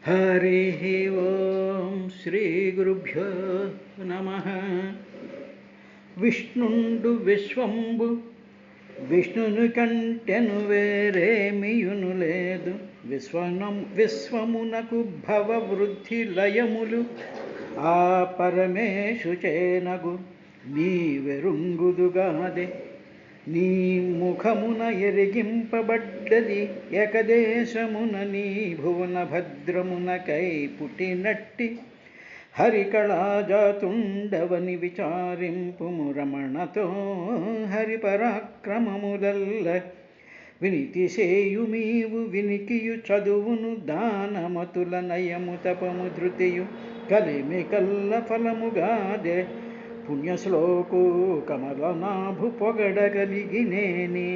హరి ఓం శ్రీ గురుభ్యో నమ. విష్ణుండు విశ్వంబు విష్ణుని కంటెను వేరేమియును లేదు. విశ్వమునకు భవవృద్ధి లయములు ఆ పరమేశు చేనగు నీవెరుంగుదుగాదే. నీ ముఖమున ఎరిగింపబడ్డది ఏకదేశమున నీ భువన భద్రమునకై పుట్టినట్టి హరికళాజాతుండవని విచారింపుము రమణతో. హరిపరాక్రమములల్ల వినితి సేయుమీవు వినికియు చదువును దానమతుల నయము తపము ధృతియు కలిమి కల్ల ఫలముగాదే. పుణ్యశ్లోకు కమలనాభు పొగడగలిగినేని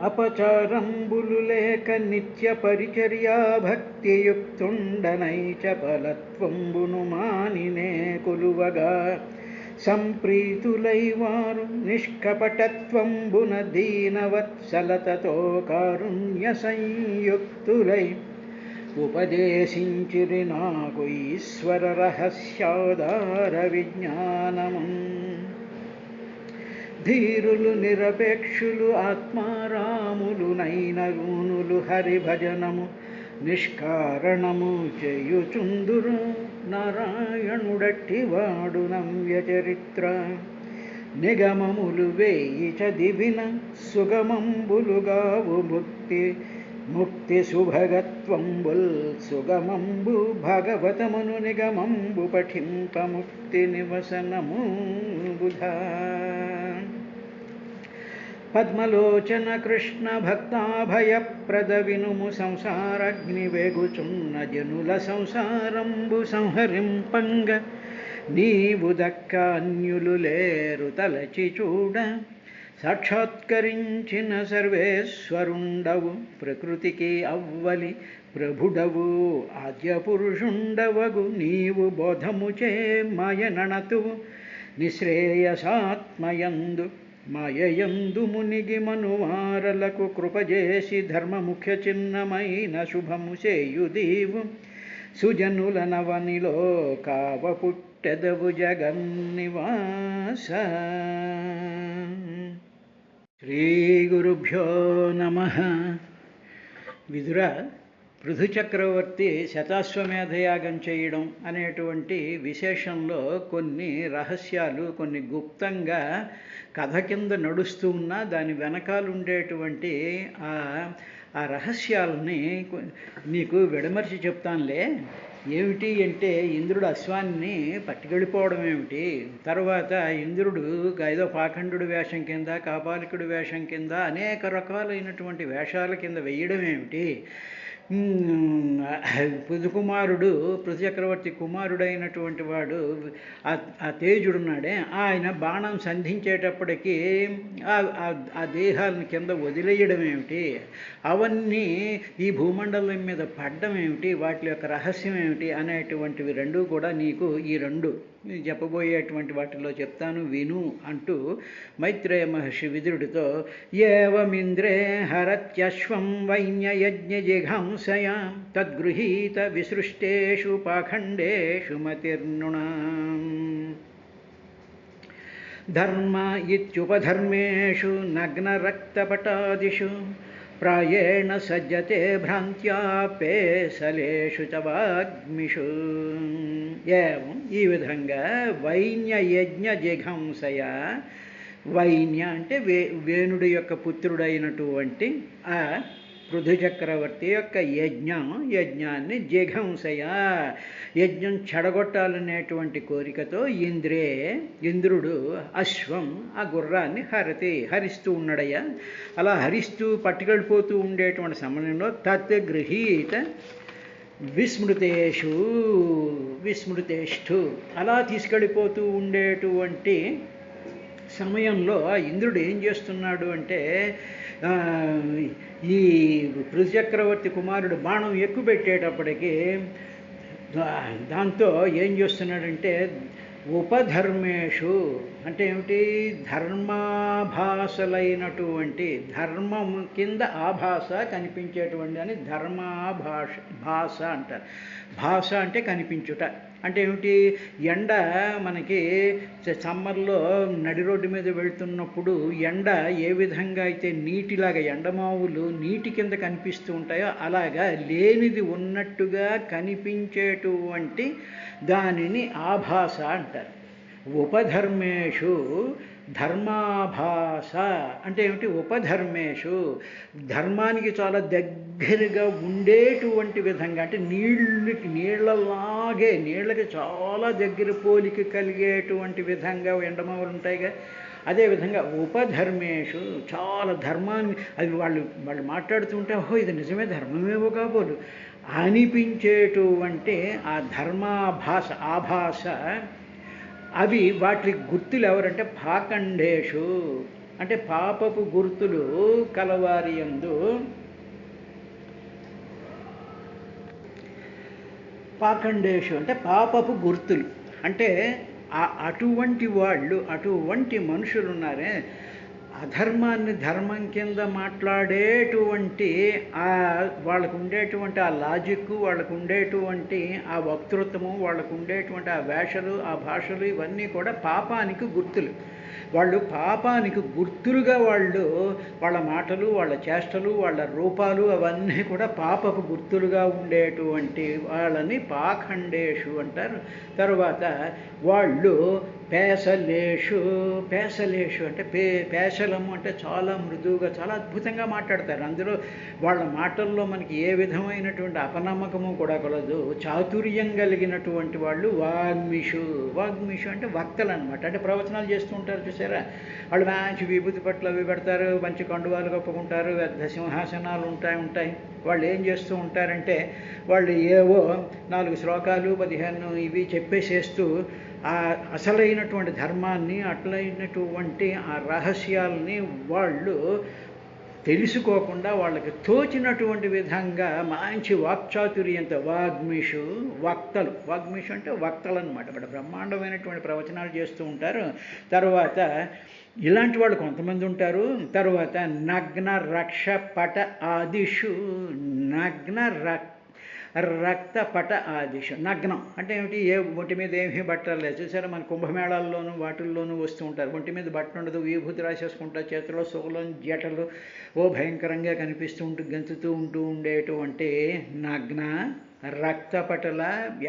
అపచారంబులు లేక నిత్య పరిచర్యా భక్తియుక్తుండనైచ ఫలత్వంబును మానినే కొలువగా. సంప్రీతులై వారు నిష్కపటత్వంబున దీనవత్సలతతో కారుణ్య సంయుక్తులై ఉపదేశించిరి నాకు ఈశ్వర రహస్యాధార విజ్ఞానము. ధీరులు నిరపేక్షులు ఆత్మారాములు నైనరునులు హరిభజనము నిష్కారణము చేయుచుందురు. నారాయణుడట్టి వాడు నవ్య చరిత్ర నిగమములు వేయి చదివిన సుగమంబులుగావు ముక్తి సుభగత్వంబుల్ సుగమంబు భగవతమును నిగమంబు పఠింప ముక్తి నివసనము బుధా. పద్మలోచన కృష్ణ భక్తాభయప్రద వినుము సంసారాగ్ని వేగుచున్న జనుల సంసారంబు సంహరింపంగ నీవు దక్క అన్యులు లేరు తలచి చూడ. సాక్షాత్కరించిన సర్వేశ్వరుండవు ప్రకృతికి అవ్వలి ప్రభుడవు ఆద్యపురుషుండవగు నీవు బోధముచే మాయనణతువు నిశ్రేయసాత్మయందు మాయయందు మునిగి మనువారలకు కృపజేసి ధర్మముఖ్య చిన్నమైన శుభము చేయుదీవు. సుజనుల నవనిలో కావ పుట్టెదవు జగన్నివాస. శ్రీ గురుభ్యో నమ. విదుర పృథు చక్రవర్తి శతాశ్వమేధయాగం చేయడం అనేటువంటి విశేషంలో కొన్ని రహస్యాలు కొన్ని గుప్తంగా కథ కింద నడుస్తూ ఉన్నా దాని వెనకాల ఉండేటువంటి ఆ రహస్యాలని నీకు విడమర్చి చెప్తానులే. ఏమిటి అంటే ఇంద్రుడు అశ్వాన్ని పట్టుకెళ్ళిపోవడం ఏమిటి, తర్వాత ఇంద్రుడు ఏదో పాఖండుడి వేషం కింద కాపాలికుడి వేషం కింద అనేక రకాలైనటువంటి వేషాల కింద వేయడం ఏమిటి, పృథు చక్రవర్తి కుమారుడైనటువంటి వాడు ఆ తేజుడున్నాడే ఆయన బాణం సంధించేటప్పటికీ ఆ దేహాలను కింద వదిలేయడం ఏమిటి, అవన్నీ ఈ భూమండలం మీద పడ్డం ఏమిటి, వాటి యొక్క రహస్యం ఏమిటి అనేటువంటివి రెండూ కూడా నీకు ఈ రెండు చెప్పబోయేటువంటి వాటిలో చెప్తాను విను అంటూ మైత్రేయ మహర్షి విదురుడితో ఏవమింద్రే హరత్యశ్వం వైన్యయజ్ఞ జిఘాంసయా తద్గృహీత విసృష్టేషు పాఖండేషు మతిర్నుణా. ధర్మ ఇత్యుపధర్మేషు నగ్నరక్తపటాదిషు ప్రాయేణ సజ్జతే భ్రాంత్యా పేసలేషు చ వాగ్మిషు. ఏవం ఈ విధంగా వైన్యయజ్ఞ జిఘంసయ, వైన్య అంటే వేణుడి యొక్క పుత్రుడైనటువంటి ఆ పృథు చక్రవర్తి యొక్క యజ్ఞాన్ని జిఘంసయ యజ్ఞం చెడగొట్టాలనేటువంటి కోరికతో ఇంద్రుడు అశ్వం ఆ గుర్రాన్ని హరిస్తూ ఉన్నాడయ్యా. అలా హరిస్తూ పట్టుకెళ్ళిపోతూ ఉండేటువంటి సమయంలో తత్ గృహీత విస్మృతేష్ఠు అలా తీసుకెళ్ళిపోతూ ఉండేటువంటి సమయంలో ఆ ఇంద్రుడు ఏం చేస్తున్నాడు అంటే ఈ పృథు చక్రవర్తి కుమారుడు బాణం ఎక్కుపెట్టేటప్పటికీ దాంతో ఏం చేస్తున్నాడంటే ఉపధర్మేషు అంటే ఏమిటి? ధర్మాభాసలైనటువంటి, ధర్మం కింద ఆభాస కనిపించేటువంటి అని భాష అంటారు. భాష అంటే కనిపించుట. అంటే ఏమిటి? ఎండ మనకి సమ్మర్లో నడి రోడ్డు మీద వెళ్తున్నప్పుడు ఎండ ఏ విధంగా అయితే నీటిలాగా ఎండమావులు నీటి కింద కనిపిస్తూ ఉంటాయో అలాగా లేనిది ఉన్నట్టుగా కనిపించేటువంటి దానిని ఆభాస అంటారు. ఉపధర్మేషు ధర్మాభాస అంటే ఏమిటి? ఉపధర్మేషు ధర్మానికి చాలా దగ్గరగా ఉండేటువంటి విధంగా, అంటే నీళ్ళకి చాలా దగ్గర పోలిక కలిగేటువంటి విధంగా ఎండమావులు ఉంటాయిగా, అదేవిధంగా ఉపధర్మేషు చాలా ధర్మాన్ని, అది వాళ్ళు మాట్లాడుతుంటే ఓహో ఇది నిజమే ధర్మమేవో కాబోలు అనిపించేటువంటి ఆ ధర్మాభాస ఆభాస. అవి వాటి గుర్తులు ఎవరంటే పాఖండేషు అంటే పాపపు గుర్తులు కలవారి యందు. పాఖండేషు అంటే పాపపు గుర్తులు అంటే అటువంటి వాళ్ళు, అటువంటి మనుషులు ఉన్నారే, అధర్మాన్ని ధర్మం కింద మాట్లాడేటువంటి వాళ్ళకు ఉండేటువంటి ఆ లాజిక్, వాళ్ళకు ఉండేటువంటి ఆ వక్తృత్వము, వాళ్ళకు ఉండేటువంటి ఆ వేషలు, ఆ భాషలు ఇవన్నీ కూడా పాపానికి గుర్తులు. వాళ్ళు పాపానికి గుర్తులుగా వాళ్ళ మాటలు, వాళ్ళ చేష్టలు, వాళ్ళ రూపాలు అవన్నీ కూడా పాపపు గుర్తులుగా ఉండేటువంటి వాళ్ళని పాఖండేషు అంటారు. తరువాత వాళ్ళు పేసలేషు అంటే పేసలము అంటే చాలా మృదువుగా, చాలా అద్భుతంగా మాట్లాడతారు. అందులో వాళ్ళ మాటల్లో మనకి ఏ విధమైనటువంటి అపనమ్మకము కూడా కలదు. చాతుర్యం కలిగినటువంటి వాళ్ళు వాగ్మిషు అంటే వక్తలు అనమాట. అంటే ప్రవచనాలు చేస్తూ ఉంటారు చూసారా, వాళ్ళు మంచి విభూతి పట్ల అవి పెడతారు, మంచి కండువాలు కప్పుకుంటారు, పెద్ద సింహాసనాలు ఉంటాయి. వాళ్ళు ఏం చేస్తూ ఉంటారంటే వాళ్ళు ఏవో 4 శ్లోకాలు 15 ఇవి చెప్పేసేస్తూ ఆ అసలైనటువంటి ధర్మాన్ని, అట్లైనటువంటి ఆ రహస్యాలని వాళ్ళు తెలుసుకోకుండా వాళ్ళకి తోచినటువంటి విధంగా మంచి వాక్చాతుర్యంతో వాగ్మిషు వాగ్మిషు అంటే వక్తలు అనమాట. ఇక్కడ బ్రహ్మాండమైనటువంటి ప్రవచనాలు చేస్తూ ఉంటారు. తర్వాత ఇలాంటి వాళ్ళు కొంతమంది ఉంటారు. తర్వాత నగ్న రక్ష పట ఆదిషు రక్తపట ఆదిషు. నగ్నం అంటే ఏమిటి? ఒంటి మీద ఏమీ బట్టలు లేదు చూసారా, మన కుంభమేళాల్లోనూ వాటిల్లోనూ వస్తూ ఉంటారు. ఒంటి మీద బట్ట ఉండదు, విభూతి రాసేసుకుంటారు, చేతిలో సుగలం జటలు భయంకరంగా కనిపిస్తూ గెంతుతూ ఉండేటువంటి నగ్న రక్తపటల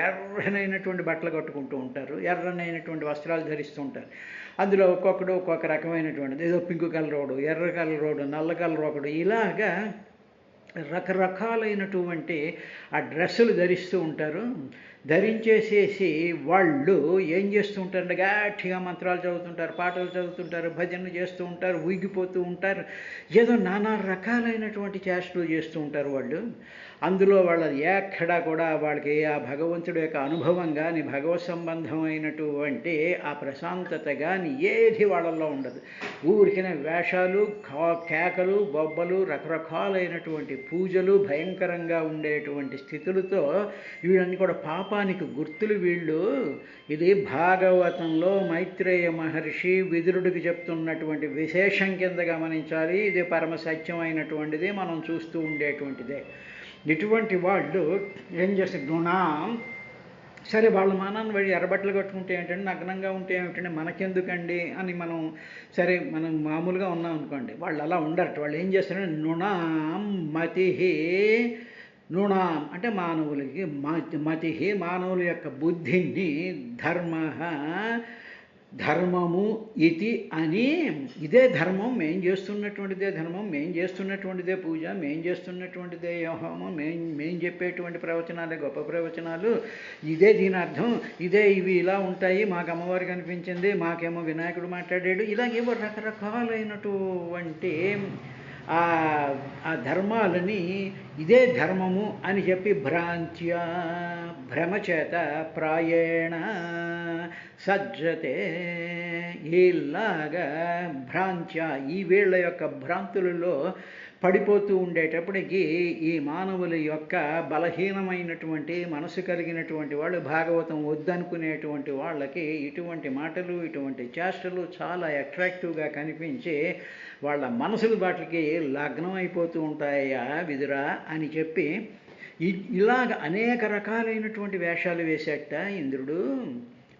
ఎర్రనైనటువంటి బట్టలు కట్టుకుంటూ ఉంటారు, ఎర్రనైనటువంటి వస్త్రాలు ధరిస్తూ ఉంటారు. అందులో ఒక్కొక్కడు ఒక్కొక్క రకమైనటువంటిది, ఏదో పింక్ కలర్ ఒకడు, ఎర్ర కలర్ ఒకడు, నల్ల కలర్ ఒకడు, ఇలాగా రకరకాలైనటువంటి ఆ డ్రెస్సులు ధరిస్తూ ఉంటారు. ధరించేసేసి వాళ్ళు ఏం చేస్తూ ఉంటారంటే గట్టిగా మంత్రాలు చదువుతుంటారు, పాటలు చదువుతుంటారు, భజనలు చేస్తూ ఉంటారు, ఊగిపోతూ ఉంటారు, ఏదో నానా రకాలైనటువంటి చేష్టలు చేస్తూ ఉంటారు వాళ్ళు. అందులో వాళ్ళ ఎక్కడా కూడా వాళ్ళకి ఆ భగవంతుడి యొక్క అనుభవం కానీ, భగవత్ సంబంధమైనటువంటి ఆ ప్రశాంతత కానీ ఏది వాళ్ళల్లో ఉండదు. ఊరికినే వేషాలు, కేకలు, బొబ్బలు, రకరకాలైనటువంటి పూజలు, భయంకరంగా ఉండేటువంటి స్థితులతో వీళ్ళని కూడా పాపానికి గుర్తులు వీళ్ళు. ఇది భాగవతంలో మైత్రేయ మహర్షి విదురుడికి చెప్తున్నటువంటి విశేషం కింద గమనించాలి. ఇది పరమ సత్యమైనటువంటిది, మనం చూస్తూ ఉండేటువంటిదే. ఇటువంటి వాళ్ళు ఏం చేస్తారు? గుణం సరే వాళ్ళ మానాన్ని వాడి ఎర్రబట్టలు కట్టుకుంటే ఏంటంటే, నగ్నంగా ఉంటే ఏమిటంటే మనకెందుకండి అని మనం మామూలుగా ఉన్నాం అనుకోండి. వాళ్ళు అలా ఉండరట. వాళ్ళు ఏం చేస్తారంటే నృణాం మతి, నృణాం అంటే మానవులకి, మతి మానవుల యొక్క బుద్ధిని, ధర్మము ఇది అని, ఇదే ధర్మం, మేం చేస్తున్నటువంటిదే ధర్మం, మేం చేస్తున్నటువంటిదే పూజ, మేం చేస్తున్నటువంటిదే హోమం, మేం చెప్పేటువంటి ప్రవచనాలే గొప్ప ప్రవచనాలు, ఇదే దీని అర్థం, ఇదే ఇవి ఇలా ఉంటాయి, మాకు అమ్మవారు కనిపించింది, మాకేమో వినాయకుడు మాట్లాడాడు, ఇలాగేవో రకరకాలైనటువంటి ఆ ధర్మాలని ఇదే ధర్మము అని చెప్పి భ్రమచేత ప్రాయేణ సజ్జతే, ఇలాగా భ్రాంత్య ఈ వీళ్ళ యొక్క భ్రాంతులలో పడిపోతూ ఉండేటప్పటికీ ఈ మానవుల యొక్క బలహీనమైనటువంటి మనసు కలిగినటువంటి వాళ్ళు, భాగవతం వద్దనుకునేటువంటి వాళ్ళకి ఇటువంటి మాటలు, ఇటువంటి చేష్టలు చాలా అట్రాక్టివ్గా కనిపించి వాళ్ళ మనసులు వాటికి లగ్నం అయిపోతూ ఉంటాయా విదురా అని చెప్పి ఇలాగ అనేక రకాలైనటువంటి వేషాలు వేసేట ఇంద్రుడు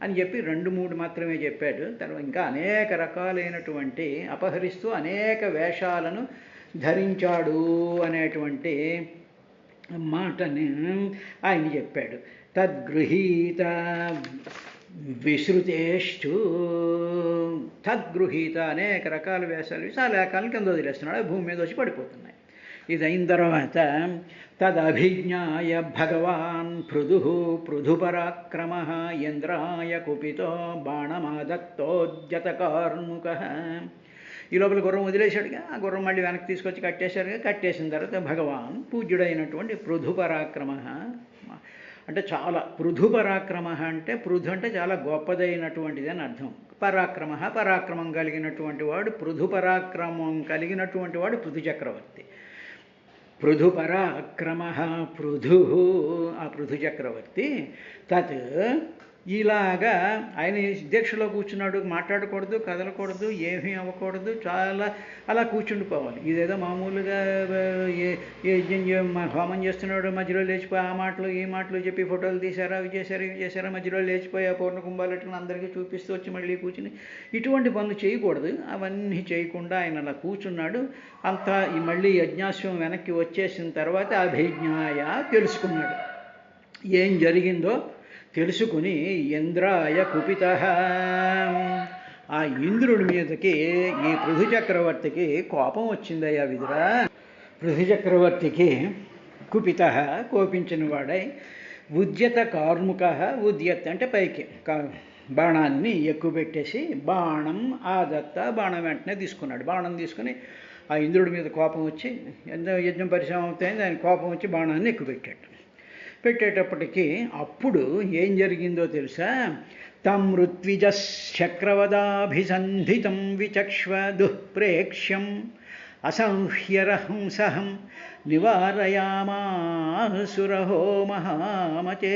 అని చెప్పి 2-3 మాత్రమే చెప్పాడు. తర్వాత ఇంకా అనేక రకాలైనటువంటి అపహరిస్తూ అనేక వేషాలను ధరించాడు అనేటువంటి మాటని ఆయన చెప్పాడు. తద్గృహీత విశ్రుతేష్టు, తద్గృహీత అనేక రకాల వేషాలు చాలా రకాలను కింద వదిలేస్తున్నాడు, భూమి మీద వచ్చి పడిపోతున్నాయి. ఇది అయిన తర్వాత తదభిజ్ఞాయ భగవాన్ పృథుపరాక్రమ ఇంద్రాయ కుపితో బాణమాదత్తోద్యతకార్ముక. ఈ లోపల గుర్రం వదిలేశాడుగా, ఆ గుర్రం మళ్ళీ వెనక్కి తీసుకొచ్చి కట్టేశాడుగా. కట్టేసిన తర్వాత భగవాన్ పూజ్యుడైనటువంటి పృథుపరాక్రమ అంటే చాలా, పృథుపరాక్రమ అంటే పృథు అంటే చాలా గొప్పదైనటువంటిది అని అర్థం. పరాక్రమ పరాక్రమం కలిగినటువంటి వాడు, పృథుపరాక్రమం కలిగినటువంటి వాడు పృథు చక్రవర్తి. పృథుపరాక్రమ పృథు, ఆ పృథు చక్రవర్తి. తత్ ఇలాగా ఆయన దీక్షలో కూర్చున్నాడు, మాట్లాడకూడదు, కదలకూడదు, ఏమీ అవ్వకూడదు, చాలా అలా కూర్చుండిపోవాలి. ఇదేదో మామూలుగా హోమం చేస్తున్నాడు, మధ్యలో లేచిపోయి ఆ మాటలు ఈ మాటలు చెప్పి ఫోటోలు తీశారా, అవి చేశారా ఇవి చేశారా, మధ్యలో లేచిపోయి ఆ పూర్ణ కుంభాలెట్టుకుని అందరికీ చూపిస్తూ వచ్చి మళ్ళీ కూర్చుని ఇటువంటి పనులు చేయకూడదు. అవన్నీ చేయకుండా ఆయన అలా కూర్చున్నాడు. అంతా మళ్ళీ యజ్ఞాశ్వం వెనక్కి వచ్చేసిన తర్వాత అభిజ్ఞాయ తెలుసుకున్నాడు, ఏం జరిగిందో తెలుసుకుని ఇంద్రాయ కుపిత, ఆ ఇంద్రుడి మీదకి ఈ పృథు చక్రవర్తికి కోపం వచ్చిందయ్యా విదురా. పృథు చక్రవర్తికి కుపిత కోపించిన వాడై ఉద్యత కార్ముక, ఉద్యత్ అంటే పైకి బాణాన్ని ఎక్కువ పెట్టేసి బాణం ఆదత్త, బాణం వెంటనే తీసుకున్నాడు. బాణం తీసుకుని ఆ ఇంద్రుడి మీద కోపం వచ్చి, యజ్ఞం పరిశ్రమ అవుతాయింది, ఆయన కోపం వచ్చి బాణాన్ని ఎక్కువ పెట్టాడు. పెట్టేటప్పటికీ అప్పుడు ఏం జరిగిందో తెలుసా? తం ఋత్విజశ్చక్రవదాభిసంధితం విచక్ష్వ దుఃప్రేక్ష్యం అసంహ్యరహంసహం నివారయామాసురహో మహామతే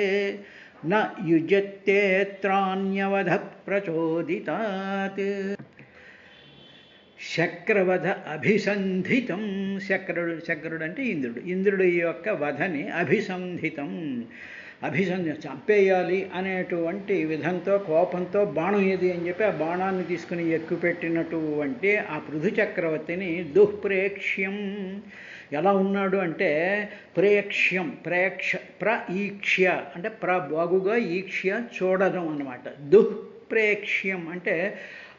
న యుజ్యత్తేత్రాన్యవధ ప్రచోదితాత్. శక్రవధ అభిసంధితం, శక్రుడు అంటే ఇంద్రుడు, ఇంద్రుడి యొక్క వధని అభిసంధితం, చంపేయాలి అనేటువంటి విధంతో కోపంతో బాణం ఏది అని చెప్పి ఆ బాణాన్ని తీసుకుని ఎక్కుపెట్టినటువంటి ఆ పృథు చక్రవర్తిని దుఃప్రేక్ష్యం, ఎలా ఉన్నాడు అంటే ప్రేక్ష్యం, ఈక్ష్య అంటే బాగుగా ఈక్ష్య చూడడం అన్నమాట. దుఃప్రేక్ష్యం అంటే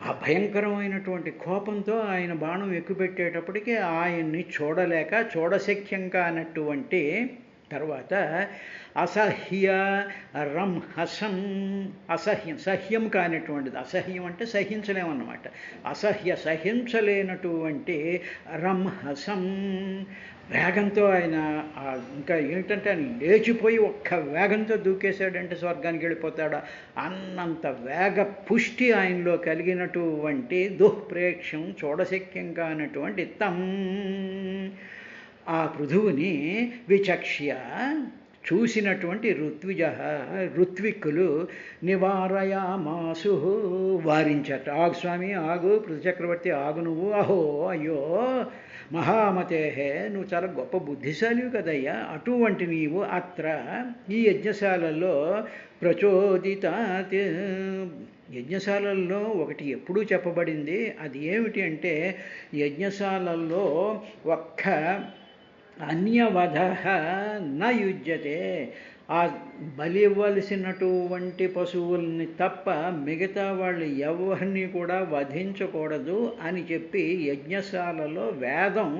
ఆ భయంకరమైనటువంటి కోపంతో ఆయన బాణం ఎక్కుపెట్టేటప్పటికీ ఆయన్ని చూడలేక, చూడశక్యం కానటువంటి తర్వాత అసహ్య రంహసం, సహ్యం కానటువంటిది. అసహ్యం అంటే సహించలేమన్నమాట. సహించలేనటువంటి రంహసం వేగంతో ఆయన ఇంకా ఏంటంటే ఆయన లేచిపోయి ఒక్క వేగంతో దూకేశాడంటే స్వర్గానికి వెళ్ళిపోతాడా అన్నంత వేగ పుష్టి ఆయనలో కలిగినటువంటి దుఃప్రేక్ష్యం, చూడశక్యం కానటువంటి ఆ పృథువుని విచక్ష్య చూసినటువంటి ఋత్విక్కులు నివారయామాసు వారించట. ఆగు స్వామి ఆగు, పృథు చక్రవర్తి ఆగు నువ్వు, అహో అయ్యో మహామతేహే నువ్వు చాలా గొప్ప బుద్ధిశాలివి కదయ్యా, అటువంటి నీవు అత్ర ఈ యజ్ఞశాలలో ప్రచోదితాత్. యజ్ఞశాలల్లో ఒకటి ఎప్పుడూ చెప్పబడింది, అది ఏమిటి అంటే యజ్ఞశాలల్లో ఒక్క అన్యవధ న యుజ్యతే, ఆ బలి ఇవ్వవలసినటువంటి పశువుల్ని తప్ప మిగతా వాళ్ళు ఎవరిని కూడా వధించకూడదు అని చెప్పి యజ్ఞశాలలో వేదం,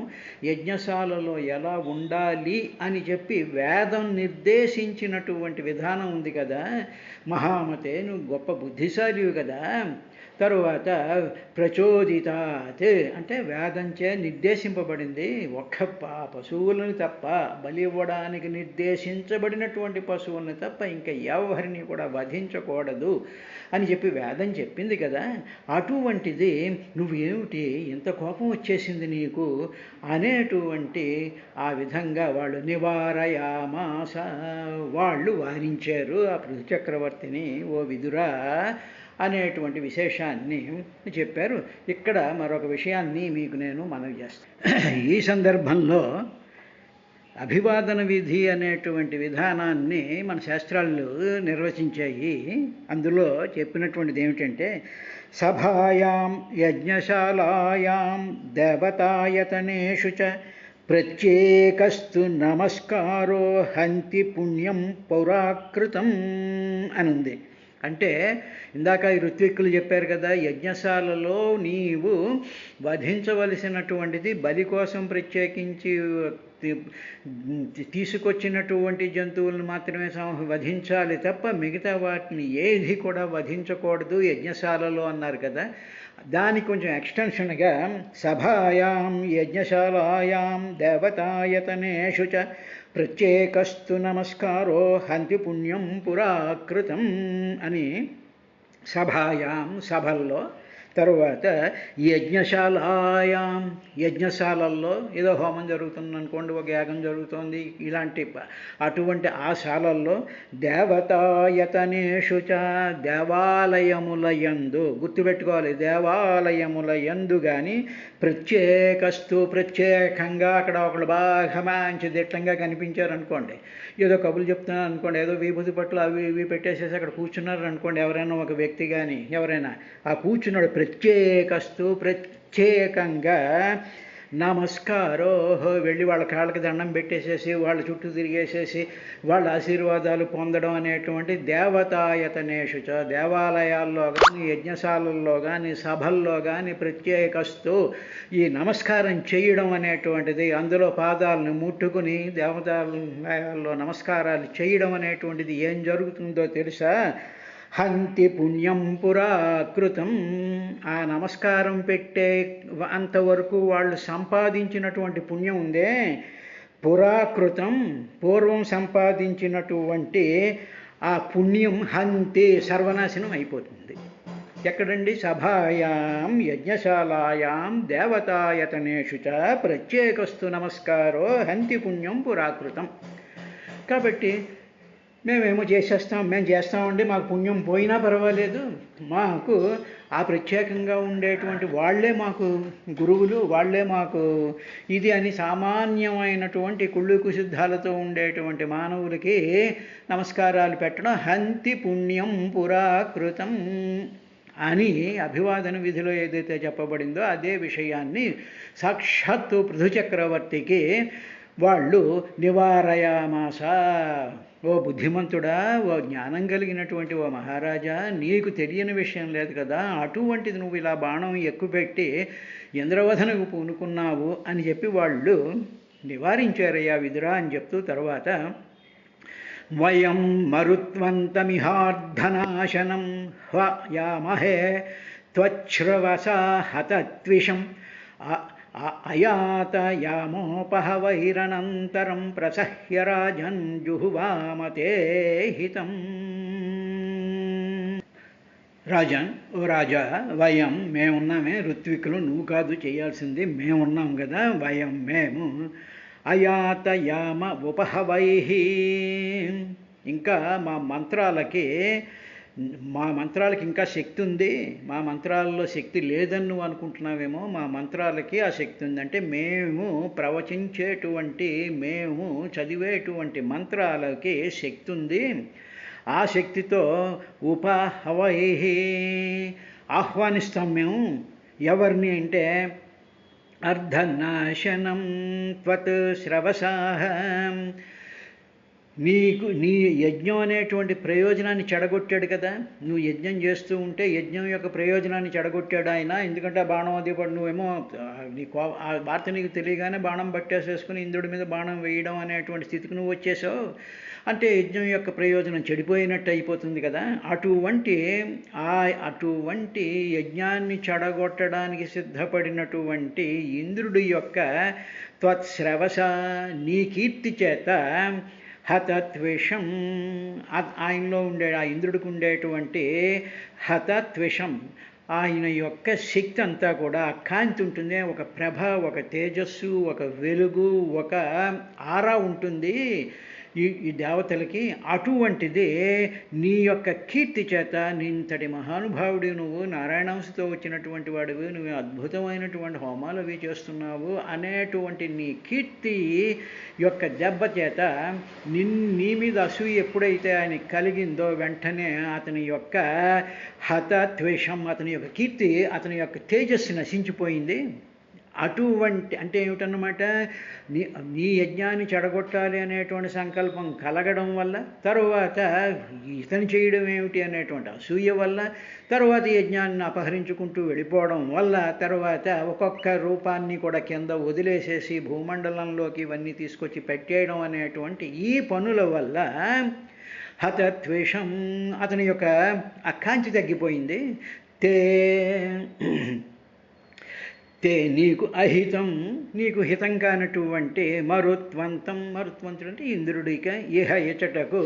యజ్ఞశాలలో ఎలా ఉండాలి అని చెప్పి వేదం నిర్దేశించినటువంటి విధానం ఉంది కదా. మహామతే నువ్వు గొప్ప బుద్ధిశాలివి కదా, తరువాత ప్రచోదితాత్ అంటే వేదంచే నిర్దేశింపబడింది. ఒక్క పశువులను తప్ప, బలి ఇవ్వడానికి నిర్దేశించబడినటువంటి పశువులను తప్ప ఇంకా ఎవరిని కూడా వధించకూడదు అని చెప్పి వేదం చెప్పింది కదా. అటువంటిది నువ్వేమిటి ఇంత కోపం వచ్చేసింది నీకు అనేటువంటి ఆ విధంగా వాళ్ళు నివారయామాస, వాళ్ళు వారించారు ఆ పృథు చక్రవర్తిని. ఓ విదురా అనేటువంటి విశేషాన్ని చెప్పారు. ఇక్కడ మరొక విషయాన్ని మీకు నేను మనవి చేస్తాను. ఈ సందర్భంలో అభివాదన విధి అనేటువంటి విధానాన్ని మన శాస్త్రాలు నిర్వచించాయి. అందులో చెప్పినటువంటిది ఏమిటంటే, సభాయాం యజ్ఞశాలాయాం దేవతాయతనేషు చ ప్రత్యేకస్తు నమస్కారో హంతి పుణ్యం పౌరాకృతం అని ఉంది. అంటే ఇందాక ఈ ఋత్విక్కులు చెప్పారు కదా, యజ్ఞశాలలో నీవు వధించవలసినటువంటిది బలి కోసం ప్రత్యేకించి తీసుకొచ్చినటువంటి జంతువులను మాత్రమే వధించాలి తప్ప మిగతా వాటిని ఏది కూడా వధించకూడదు యజ్ఞశాలలో అన్నారు కదా. దానికి కొంచెం ఎక్స్టెన్షన్గా సభాయాం యజ్ఞశాలాయాం దేవతాయతనేషు చ ప్రత్యేకస్తు నమస్కారో హంతి పుణ్యం పురాకృతం అని సభాయాం సభల్లో, తరువాత యజ్ఞశాలాయాం యజ్ఞశాలల్లో ఏదో హోమం జరుగుతుంది అనుకోండి, ఒక యాగం జరుగుతోంది, ఇలాంటి అటువంటి ఆ శాలల్లో దేవతాయతనేషు చ దేవాలయముల యందు, గుర్తుపెట్టుకోవాలి దేవాలయముల యందు కానీ ప్రత్యేకస్తు ప్రత్యేకంగా అక్కడ ఒకళ్ళు బాగా మంచి దిట్టంగా కనిపించారనుకోండి, ఏదో కబుర్లు చెప్తున్నారు అనుకోండి, ఏదో విభూతి పట్లు అవి ఇవి పెట్టేసేసి అక్కడ కూర్చున్నారు అనుకోండి, ఎవరైనా ఒక వ్యక్తి కానీ ఎవరైనా ఆ కూర్చున్నాడు ప్రత్యేకస్తు ప్రత్యేకంగా నమస్కారో వెళ్ళి వాళ్ళ కాళ్ళకి దండం పెట్టేసేసి వాళ్ళ చుట్టూ తిరిగేసేసి వాళ్ళ ఆశీర్వాదాలు పొందడం అనేటువంటి దేవతాయతనేషు చ దేవాలయాల్లో కానీ యజ్ఞశాలల్లో కానీ సభల్లో కానీ ప్రత్యేకస్తు ఈ నమస్కారం చేయడం అనేటువంటిది, అందులో పాదాలను ముట్టుకుని దేవతాలయాల్లో నమస్కారాలు చేయడం అనేటువంటిది ఏం జరుగుతుందో తెలుసా? హంతి పుణ్యం పురాకృతం. ఆ నమస్కారం పెట్టే అంతవరకు వాళ్ళు సంపాదించినటువంటి పుణ్యం ఉందే, పురాకృతం పూర్వం సంపాదించినటువంటి ఆ పుణ్యం హంతి సర్వనాశనం అయిపోతుంది. ఎక్కడండి? సభాయాం యజ్ఞశాలాయాం దేవతాయతనేషు చ ప్రత్యేకస్తు నమస్కారో హంతి పుణ్యం పురాకృతం. కాబట్టి మేమేమో మేము చేస్తామండి, మాకు పుణ్యం పోయినా పర్వాలేదు, మాకు ఆ ప్రత్యేకంగా ఉండేటువంటి వాళ్ళే మాకు గురువులు, వాళ్ళే మాకు ఇది అని సామాన్యమైనటువంటి కుళ్ళు కుశుద్ధాలతో ఉండేటువంటి మానవులకి నమస్కారాలు పెట్టడం హంతి పుణ్యం పురాకృతం అని అభివాదన విధిలో ఏదైతే చెప్పబడిందో అదే విషయాన్ని సాక్షాత్తు పృథు చక్రవర్తికి వాళ్ళు నివారయామాస. ఓ బుద్ధిమంతుడా, ఓ జ్ఞానం కలిగినటువంటి ఓ మహారాజా, నీకు తెలియని విషయం లేదు కదా, అటువంటిది నువ్వు ఇలా బాణం ఎక్కుపెట్టి ఇంద్రవధనకు పూనుకున్నావు అని చెప్పి వాళ్ళు నివారించారయ్యా విదురా అని చెప్తూ తర్వాత వయం మరుత్వంతమిహార్ధనాశనం హయామహే త్వచ్ఛ్రవసా హతత్విషం అయాతయామోపహవైరనంతరం ప్రసహ్య రాజన్ జుహువామతే హితం. రాజన్, ఓ రాజా, వయం మేమున్నామే, ఋత్వికులు, నువ్వు కాదు చేయాల్సింది, మేమున్నాం కదా, వయం మేము అయాతయామ ఉపహవైహి, ఇంకా మా మంత్రాలకి ఇంకా శక్తి ఉంది, మా మంత్రాల్లో శక్తి లేదని నువ్వు అనుకుంటున్నావేమో, మా మంత్రాలకి ఆ శక్తి ఉంది. అంటే మేము ప్రవచించేటువంటి, మేము చదివేటువంటి మంత్రాలకి శక్తి ఉంది. ఆ శక్తితో ఉపహవైహి ఆహ్వానిస్తాం మేము. ఎవరిని అంటే అర్ధనాశనం త్వత్ శ్రవసాహ, నీ యజ్ఞం అనేటువంటి ప్రయోజనాన్ని చెడగొట్టాడు కదా. నువ్వు యజ్ఞం చేస్తూ ఉంటే యజ్ఞం యొక్క ప్రయోజనాన్ని చెడగొట్టాడు ఆయన. ఎందుకంటే ఆ బాణం అది నువ్వేమో ఆ వార్త నీకు తెలియగానే బాణం పట్టేసేసుకుని ఇంద్రుడి మీద బాణం వేయడం అనేటువంటి స్థితికి నువ్వు వచ్చేసావు. అంటే యజ్ఞం యొక్క ప్రయోజనం చెడిపోయినట్టు అయిపోతుంది కదా. అటువంటి యజ్ఞాన్ని చెడగొట్టడానికి సిద్ధపడినటువంటి ఇంద్రుడి యొక్క త్వత్శ్రవస నీ కీర్తి చేత హతత్విషం ఆయనలో ఆ ఇంద్రుడికి ఉండేటువంటి హతత్విషం ఆయన యొక్క శక్తి అంతా కూడా కాంతి ఉంటుంది, ఒక ప్రభ, ఒక తేజస్సు, ఒక వెలుగు, ఒక ఆరా ఉంటుంది ఈ దేవతలకి. అటువంటిది నీ యొక్క కీర్తి చేత నింతటి మహానుభావుడి నువ్వు, నారాయణాంశతో వచ్చినటువంటి వాడివి, నువ్వు అద్భుతమైనటువంటి హోమాలు అవి చేస్తున్నావు అనేటువంటి నీ కీర్తి యొక్క దెబ్బ చేత నీ మీద అసూయ ఎప్పుడైతే ఆయన కలిగిందో వెంటనే అతని యొక్క హతద్వేషం, అతని యొక్క కీర్తి, అతని యొక్క తేజస్సు నశించిపోయింది. అటువంటి అంటే ఏమిటన్నమాట, నీ యజ్ఞాన్ని చెడగొట్టాలి అనేటువంటి సంకల్పం కలగడం వల్ల, తరువాత ఇతను చేయడం ఏమిటి అనేటువంటి అసూయ వల్ల, తరువాత యజ్ఞాన్ని అపహరించుకుంటూ వెళ్ళిపోవడం వల్ల, తరువాత ఒక్కొక్క రూపాన్ని కూడా కింద వదిలేసేసి భూమండలంలోకి ఇవన్నీ తీసుకొచ్చి పెట్టేయడం అనేటువంటి ఈ పనుల వల్ల హతద్వేషం అతని యొక్క ఆ కాంతి తగ్గిపోయింది. నీకు అహితం, నీకు హితం కానటువంటి మరుత్వంతుడు అంటే ఇంద్రుడిక ఇహ ఇచటకు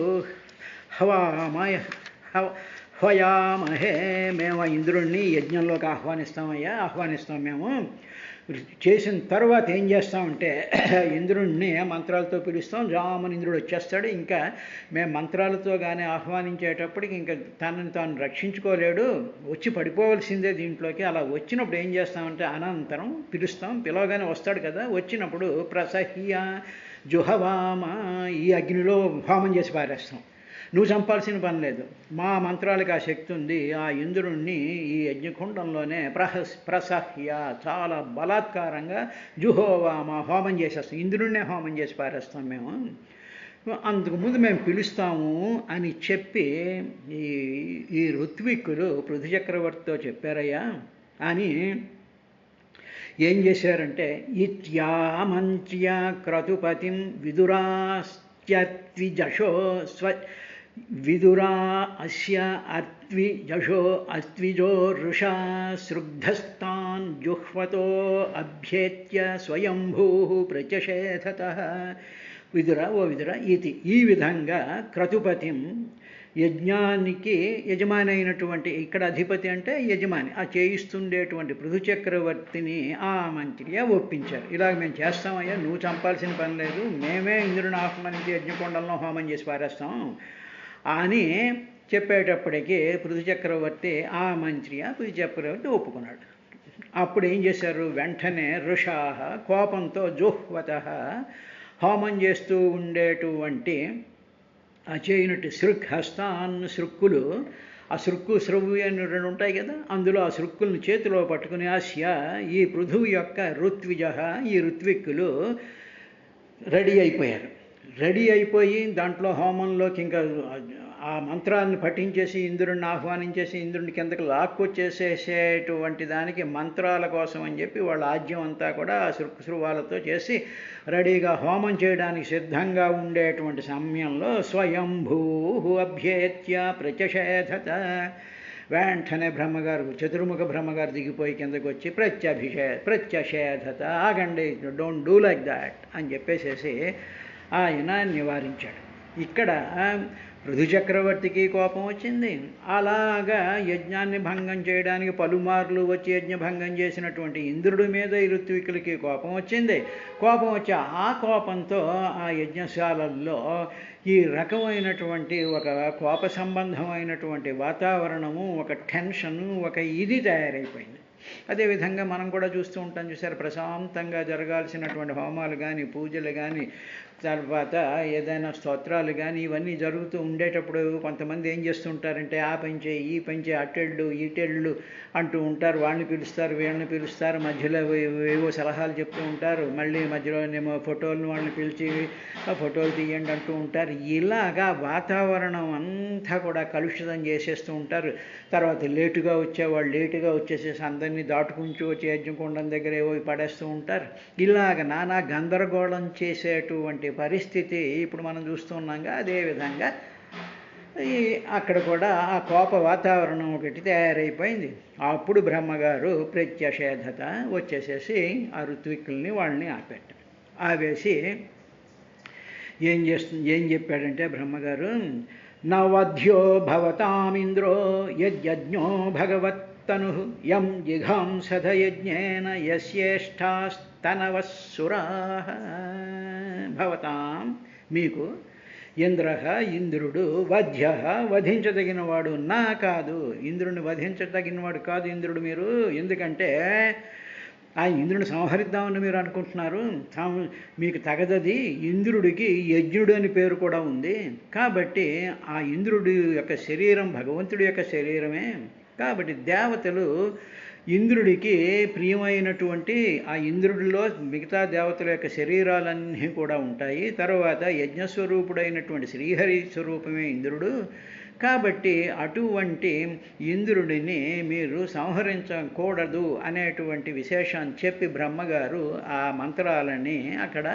హవామహే మేము ఇంద్రుడిని యజ్ఞంలోకి ఆహ్వానిస్తాం మేము. చేసిన తర్వాత ఏం చేస్తామంటే ఇంద్రుడిని మంత్రాలతో పిలుస్తాం, రామని ఇంద్రుడు వచ్చేస్తాడు. ఇంకా మేము మంత్రాలతో కానీ ఆహ్వానించేటప్పటికి ఇంకా తనని తాను రక్షించుకోలేడు, వచ్చి పడిపోవలసిందే దీంట్లోకి. అలా వచ్చినప్పుడు ఏం చేస్తామంటే అనంతరం పిలుస్తాం, పిలవగానే వస్తాడు కదా. వచ్చినప్పుడు ప్రసహ్య జుహవామ ఈ అగ్నిలో హోమం చేసి పారేస్తాం. నువ్వు చంపాల్సిన పని లేదు, మా మంత్రాలకు ఆ శక్తి ఉంది. ఆ ఇంద్రుణ్ణి ఈ యజ్ఞకుండంలోనే ప్రసహ్య చాలా బలాత్కారంగా జుహోవామ హోమం చేసేస్తాం, ఇంద్రుణ్ణే హోమం చేసి పారేస్తాం మేము. అంతకుముందు మేము పిలుస్తాము అని చెప్పి ఈ ఋత్విక్కులు పృథు చక్రవర్తితో చెప్పారయ్యా అని. ఏం చేశారంటే ఇత్యామంత్య క్రతుపతిం విదురా అస్య అత్విజో ఋషా సృగ్ధస్తాన్ జుహ్వతో అభ్యేత్య స్వయంభూ ప్రచషేధతః. విదుర ఇది ఈ విధంగా క్రతుపతిం యజ్ఞానికి యజమాని అయినటువంటి, ఇక్కడ అధిపతి అంటే యజమాని, ఆ చేయిస్తుండేటువంటి పృథు చక్రవర్తిని ఆ మంత్రిగా ఒప్పించారు. ఇలాగ మేము చేస్తామయ్యా, నువ్వు చంపాల్సిన పని లేదు, మేమే ఇంద్రుని ఆహ్వానించి యజ్ఞకొండంలో హోమం చేసి పారేస్తాం అని చెప్పేటప్పటికీ పృథు చక్రవర్తి ఆ పృథు చక్రవర్తి ఒప్పుకున్నాడు. అప్పుడు ఏం చేశారు, వెంటనే ఋషాః కోపంతో జుహ్వతః హోమం చేస్తూ ఉండేటువంటి ఆ చేయనట్టు హస్తాన్ శృక్కులు, ఆ శృవ్వు అని రెండు ఉంటాయి కదా, అందులో ఆ శృక్కులను చేతిలో పట్టుకుని ఆస్య ఈ పృథువు యొక్క ఈ ఋత్విక్కులు రెడీ అయిపోయి దాంట్లో హోమంలోకి ఇంకా ఆ మంత్రాన్ని పఠించేసి ఇంద్రుడిని ఆహ్వానించేసి ఇంద్రుడిని కిందకి లాక్కొచ్చేసేసేటువంటి దానికి మంత్రాల కోసం అని చెప్పి వాళ్ళ ఆజ్యం అంతా కూడా ఆ శృవాలతో చేసి రెడీగా హోమం చేయడానికి సిద్ధంగా ఉండేటువంటి సమయంలో స్వయంభూ అభ్యేత్య ప్రచషేధత. వెంటనే చతుర్ముఖ బ్రహ్మగారు దిగిపోయి కిందకు వచ్చి ప్రత్యషేధత, ఆగండి, డోంట్ డూ లైక్ దాట్ అని చెప్పేసేసి ఆయన నివారించాడు. ఇక్కడ పృథు చక్రవర్తికి కోపం వచ్చింది. అలాగా యజ్ఞాన్ని భంగం చేయడానికి పలుమార్లు వచ్చి యజ్ఞ భంగం చేసినటువంటి ఇంద్రుడి మీద ఈ ఋత్వికులకి కోపం వచ్చింది. కోపం వచ్చి ఆ కోపంతో ఆ యజ్ఞశాలల్లో ఈ రకమైనటువంటి ఒక కోప సంబంధమైనటువంటి వాతావరణము, ఒక టెన్షను, ఒక ఇది తయారైపోయింది. అదేవిధంగా మనం కూడా చూస్తూ ఉంటాం, చూసారు, ప్రశాంతంగా జరగాల్సినటువంటి హోమాలు కానీ పూజలు కానీ తర్వాత ఏదైనా స్తోత్రాలు కానీ ఇవన్నీ జరుగుతూ ఉండేటప్పుడు కొంతమంది ఏం చేస్తుంటారంటే ఆ పని చేయి ఈ పని చేయి అటెళ్ళు ఈటెళ్ళు అంటూ ఉంటారు. వాళ్ళని పిలుస్తారు వీళ్ళని పిలుస్తారు, మధ్యలో ఏవో సలహాలు చెప్తూ ఉంటారు. మళ్ళీ మధ్యలోనేమో ఫోటోలను వాళ్ళని పిలిచి ఆ ఫోటోలు తీయండి అంటూ ఉంటారు. ఇలాగా వాతావరణం అంతా కూడా కలుషితం చేసేస్తూ ఉంటారు. తర్వాత లేటుగా వచ్చేవాళ్ళు లేటుగా వచ్చేసేసి అందరినీ దాటుకుంటూ వచ్చి యజ్ఞకుండం దగ్గర ఏవో పడేస్తూ ఉంటారు. ఇలాగ నానా గందరగోళం చేసేటువంటి పరిస్థితి ఇప్పుడు మనం చూస్తున్నాగా. అదేవిధంగా అక్కడ కూడా ఆ కోప వాతావరణం ఒకటి తయారైపోయింది. అప్పుడు బ్రహ్మగారు ప్రత్యషేధత వచ్చేసేసి ఆ ఋత్విక్కుల్ని వాళ్ళని ఆపేసి ఏం చెప్పాడంటే బ్రహ్మగారు, నవధ్యో భవతామింద్రో యజ్ఞో భగవత్తను యం జిఘాంసధ యజ్ఞేన యస్యేష్టాస్తనవస్సురాః. భవతాం మీకు ఇంద్రుడు వధ్య వధించదగినవాడు నా కాదు, ఇంద్రుడిని వధించదగినవాడు కాదు ఇంద్రుడు మీరు. ఎందుకంటే ఆ ఇంద్రుని సంహరిద్దామని మీరు అనుకుంటున్నారు. మీకు తగదది. ఇంద్రుడికి యజ్ఞుడు అని పేరు కూడా ఉంది. కాబట్టి ఆ ఇంద్రుడి యొక్క శరీరం భగవంతుడి యొక్క శరీరమే. కాబట్టి దేవతలు ఇంద్రుడికి ప్రియమైనటువంటి ఆ ఇంద్రుడిలో మిగతా దేవతల యొక్క శరీరాలన్నీ కూడా ఉంటాయి. తర్వాత యజ్ఞస్వరూపుడైనటువంటి శ్రీహరి స్వరూపమే ఇంద్రుడు. కాబట్టి అటువంటి ఇంద్రుడిని మీరు సంహరించకూడదు అనేటువంటి విశేషాన్ని చెప్పి బ్రహ్మగారు ఆ మంత్రాలని అక్కడ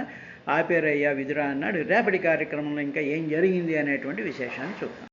ఆపేరయ్యా విదురా అన్నాడు. రేపటి కార్యక్రమంలో ఇంకా ఏం జరిగింది అనేటువంటి విశేషాన్ని చూద్దాం.